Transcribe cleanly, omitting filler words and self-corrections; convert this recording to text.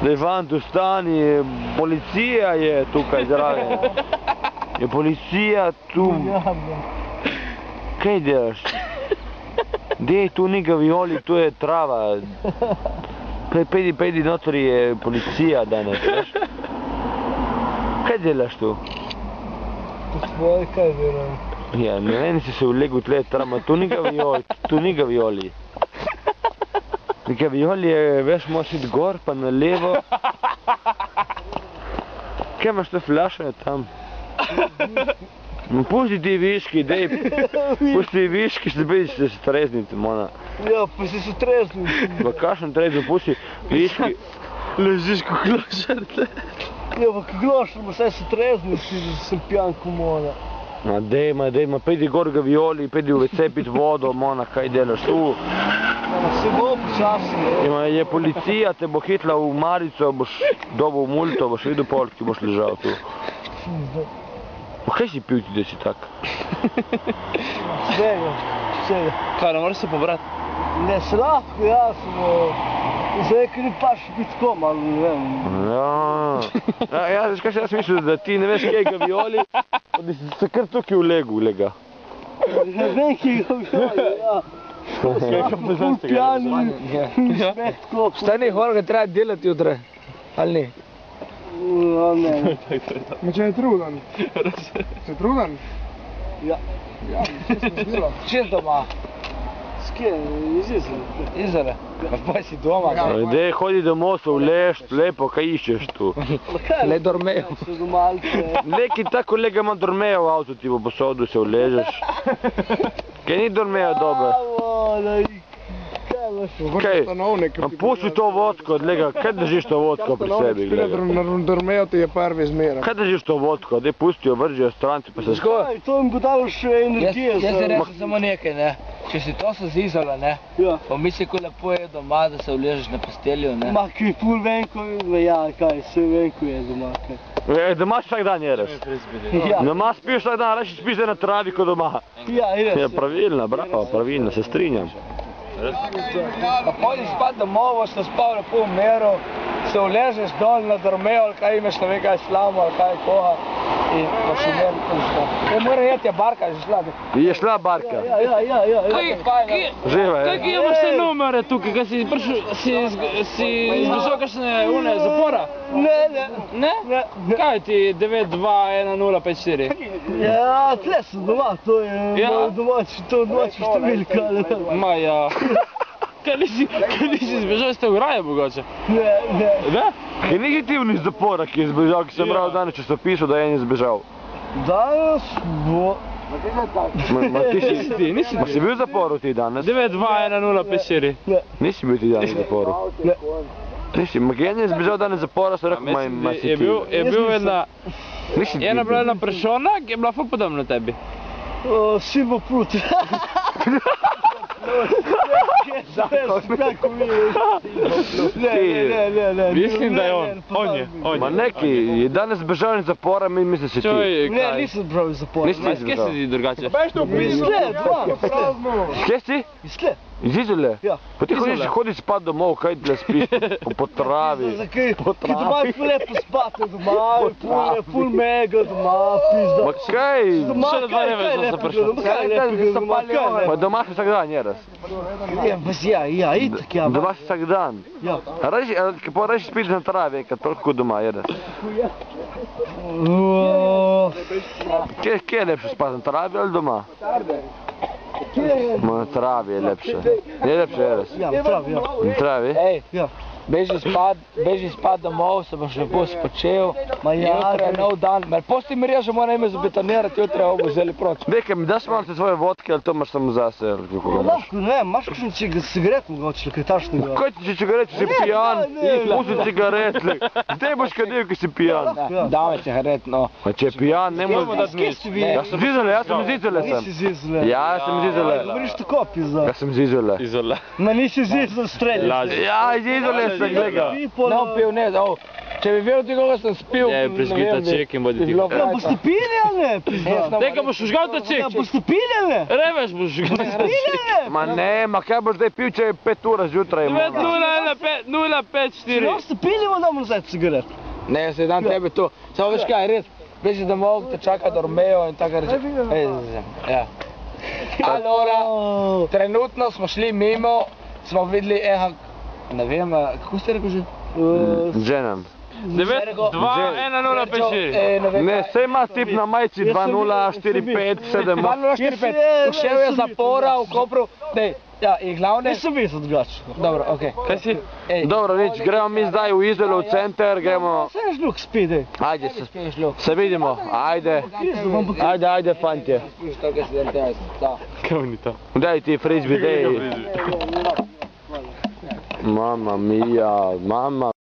Daj, fant, vstani, policija je tukaj zraven. Je policija tu. Kaj delaš? Dej, tu ni gavioli, tu je trava. Pejdi notor, je policija danes, veš? Kaj delaš tu? Tvoj, kaj delam? Ja, ne vem, si se vlegel tle trama, tu ni gavioli. Gavioli je, veš, moraš iti gor, pa na levo. Kaj imaš te flaše tam? Pusti ti viški, dej, pusti ti viški, se bediš se strezniti, mona. Ja, pa si se trezniti. Pa kakšen trezno, pusti viški. Ležiš ko glošar, tle. Ja, pa ko glošar, ma saj se trezniti, da sem pijan ko mona. Ma dej, pejdi gor gavioli, pejdi v WC pit vodo, mona, kaj delaš tu? Se bo počasi, Je policija, te bo hitla v marico, boš dobil multo, boš videl pol, ki boš ležal tu. Pa kaj si pil ti, da si tak? Vsega. Kaj, ne moraš se pobrati? Ne, se lahko, ja, samo... Zdaj, ker ni paš biti kom, ali ne vem. Ja, veš kaj še jaz mislil, da ti ne veš, kaj je gavioli, pa da si se kar tukaj vlegel, lega. Ne vem, kaj je gavioli, ja. Ful pijani, smet tako. Stani, hvala, ga treba delati jutra, ali ne? No, ne. Ma če je trudan? Si trudan? Ja. Ja, vse sem zdela. Čez doma? S kje? Iz Izole. Izole? Pa si doma, kaj? Dej, hodi domov, se vleš, lepo, kaj iščeš tu? Le dormejo. Se domalce. Neki tako lega ima dormejo v avtu, ti bo posodil, se vležeš. Kaj ni dormejo dober? Kaj? Pusti to vodko, lega, kaj držiš to vodko pri sebi, lega? Dormejo ti je prvi zmera. Kaj držiš to vodko? Dej, pusti jo, vrži jo stranci, pa se Kaj, to jim bo dalo še energije. Jaz ti rečem samo nekaj, ne. Če si to se z Izola, ne, pa misli, ko lepo je doma, da se vležeš na posteljo, ne. Ma, kaj ful venko, ja, kaj, vse venko je doma, kaj. Doma vsak dan jedeš? Doma spiš vsak dan, reči spiš na travi kot doma. Ja, res. Ja, pravilno, bravo, pravilno, se strinjam. Pa pojdi spat domov, boš spal lepo v miru, se vležeš dol na dormejo, ali kaj imaš, ne vem kaj slamo, ali kaj koha, in boš imel pusto. Mora jeti, je barka že šla. Je šla barka? Ja. Živa, Kaj imaš te numere tukaj, kaj si prišel, si izbešal kakšne une zapora? Ne. Ne? Kaj ti 9210554? Ja, tle sem doma, to je domači številka. Ma ja. Kaj nisi izbežal iz te ograje mogoče? Ne. Ne? Je negativni zapora, ki je izbežal, ki sem bral danes časopisu, da je en izbežal. Danes bo... Ma si bil v zaporu ti danes? 9210554. Nisi bil ti danes v zaporu? Ne. Nisi, ma en je izbežal danes v zapora, so rekel, ma si ti. Je bil ena bila ena persona, ki je bila ful podobna tebi. Silvo Prut. Ne. Mislim, da je on je. Ma neki, je danes zbežal iz zapora, mislim si ti. Ne, nisem prav iz zapora. Nisi Kje izbežal. si ti drugače? Iz Tle, dva. Kje si? Iz Tle. Iz Izole? Ja. Pa ti hodiš spat domov, kaj tle spiš po travi? Zakaj? Ki doma je ful lepo spati doma, ful mega doma, pizda. Ma kaj? Doma, Še na dva ne veš, da se prišel. Pa doma si vsak dan jedeš? Ja, itak, ja. Doma si vsak dan? Ja. Pa reči spiš na travi, kad toliko doma jedeš? Kje je lepše spati, na travi ali doma? Ma na travi je lepše. Je lepše jedeš? Ja, prav, ja. Na travi? Ej, Ja. beži spat domov, se boš lepo spočel, jutra je nov dan, posti mi reže, mora ime zabetonirati, jutra bomo vzeli proč. Nekaj mi daš malo te svoje vodke, ali to imaš samo zase, ali kako ga imaš? Lahko, ne vem, imaš kakšen cigaret mogoče, kaj tašnega? Kaj ti cigaret, če si pijan? Pusti cigaret, zdaj boš kadil, ki si pijan. Dame cigaret, no. Pa če je pijan, ne moreš... Kje si vi? Jaz sem z Izole, Nisi z Izole. Ja, sem z Izole. Govoriš tako, pizda. Jaz sem z Izole. Izola. Ma nisi z Izole streljal. Ja, iz Izole sem, gleda. Ne pil, ne, Če bi vedel ti, koga sem spil, Je, prižgi ta ček in bodi bi bilo tiho. Ja, boste pili ali ne? Pizda. Daj, ko boš užgal ta ček. Ja, boste pili ali ne? Revež boš užgal ta ček. Pili ali ne? Ma ne, ma kaj boš zdaj pil, če je 5 ura zjutraj? 0,54. Ja, ste pili, damo nazaj cigaret. Ne, se dan tebe to. Samo veš kaj, res, veš, da mogo te čaka Dormeo in tako reče. Ja. Allora, trenutno smo šli mimo, smo videli ne vem, kako ste rekel že? Ženam. 9-2-1-0-5-4. Ne, sej ima tip na majici 2-0-4-5-7. 2-0-4-5, ušel je zapora v Kopru, dej, ja, in glavne... Ne sem bil drugače. Dobro, okej. Kaj si? Dobro, nič, gremo mi zdaj v Izolo, v center, gremo... Saj je žluk, spi, dej. Ajde, se vidimo, ajde. Ajde, fantje. Kaj ni to? Daj ti frisbee, dej. Mamma mia, mamma